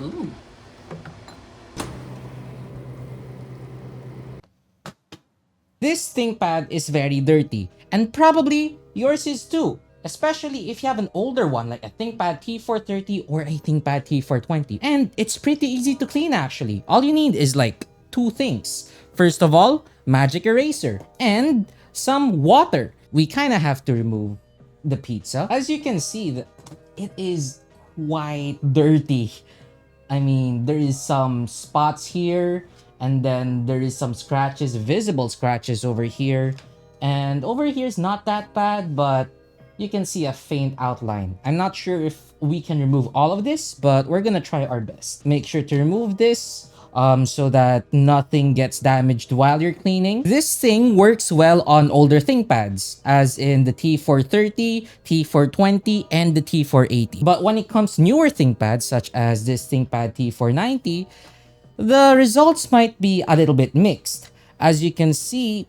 Ooh. This ThinkPad is very dirty, and probably yours is too, especially if you have an older one like a ThinkPad T430 or a ThinkPad T420. And it's pretty easy to clean actually. All you need is like two things. First of all, magic eraser and some water. We kind of have to remove the pizza. As you can see, it is quite dirty. I mean, there is some spots here, and then there is some scratches, visible scratches over here. And over here is not that bad, but you can see a faint outline. I'm not sure if we can remove all of this, but we're gonna try our best. Make sure to remove this so that nothing gets damaged while you're cleaning. This thing works well on older ThinkPads, as in the T430, T420, and the T480. But when it comes to newer ThinkPads, such as this ThinkPad T490, the results might be a little bit mixed. As you can see,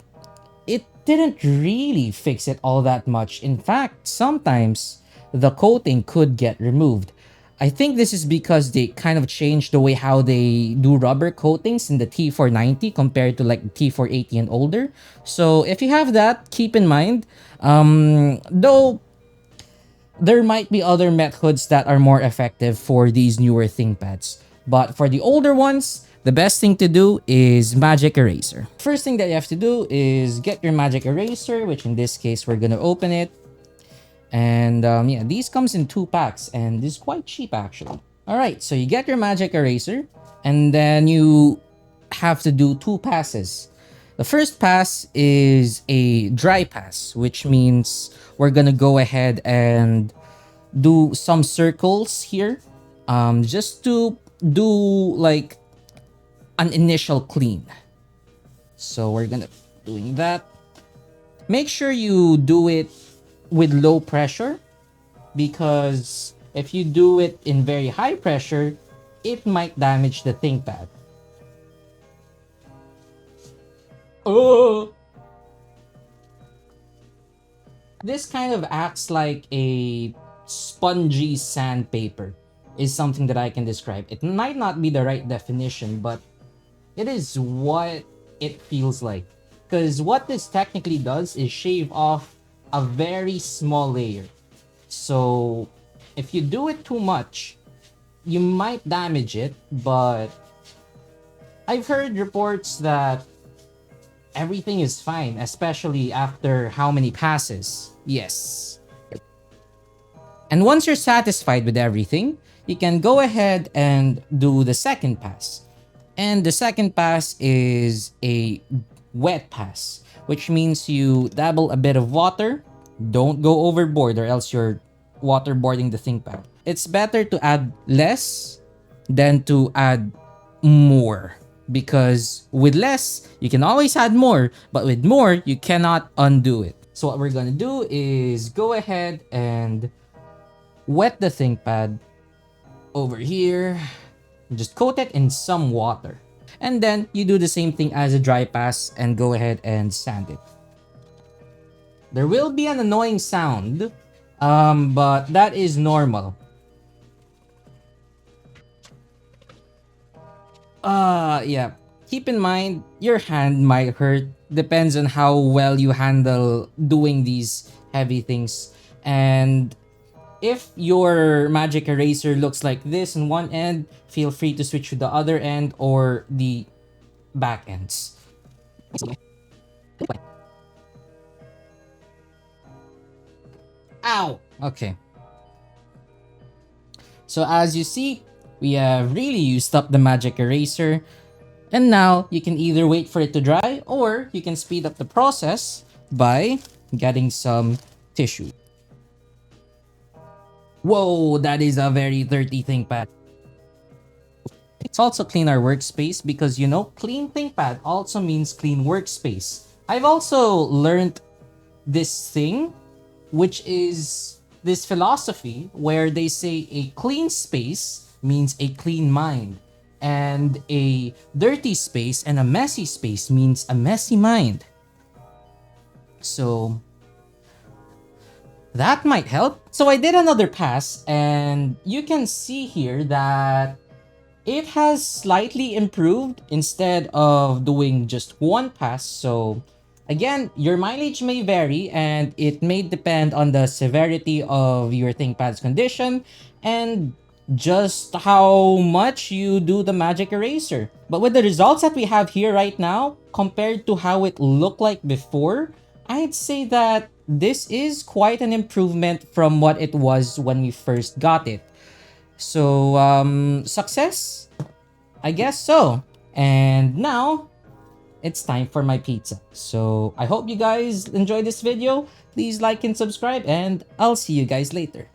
it didn't really fix it all that much. In fact, sometimes the coating could get removed. I think this is because they kind of changed the way how they do rubber coatings in the T490 compared to like the T480 and older. So if you have that, keep in mind. Though there might be other methods that are more effective for these newer ThinkPads. But for the older ones, the best thing to do is magic eraser. First thing that you have to do is get your magic eraser, which in this case, we're gonna open it. And yeah, these comes in 2 packs and this is quite cheap actually. All right, so you get your magic eraser and then you have to do 2 passes. The first pass is a dry pass, which means we're gonna go ahead and do some circles here, just to do like an initial clean. So we're gonna doing that. Make sure you do it with low pressure, because if you do it in very high pressure, it might damage the ThinkPad. Oh! This kind of acts like a spongy sandpaper, is something that I can describe. It might not be the right definition, but it is what it feels like. Because what this technically does is shave off a very small layer. So if you do it too much, you might damage it, but I've heard reports that everything is fine, especially after how many passes. Yes. And once you're satisfied with everything, you can go ahead and do the second pass. And the second pass is a wet pass, which means you dabble a bit of water. Don't go overboard or else you're waterboarding the ThinkPad. It's better to add less than to add more, because with less, you can always add more, but with more, you cannot undo it. So what we're gonna do is go ahead and wet the ThinkPad over here. Just coat it in some water. And then you do the same thing as a dry pass and go ahead and sand it. There will be an annoying sound, but that is normal. Yeah. Keep in mind, your hand might hurt. Depends on how well you handle doing these heavy things. And if your magic eraser looks like this on one end, feel free to switch to the other end or the back ends. Ow! Okay. So as you see, we have really used up the magic eraser. And now you can either wait for it to dry or you can speed up the process by getting some tissue. Whoa, that is a very dirty ThinkPad. Let's also clean our workspace because, you know, clean ThinkPad also means clean workspace. I've also learned this thing, which is this philosophy where they say a clean space means a clean mind, and a dirty space and a messy space means a messy mind. So that might help. So I did another pass and you can see here that It has slightly improved instead of doing just one pass. So again, your mileage may vary and it may depend on the severity of your ThinkPad's condition and just how much you do the magic eraser. But with the results that we have here right now, compared to how it looked like before, I'd say that this is quite an improvement from what it was when we first got it. So, success? I guess so. And now, it's time for my pizza. So, I hope you guys enjoyed this video. Please like and subscribe, and I'll see you guys later.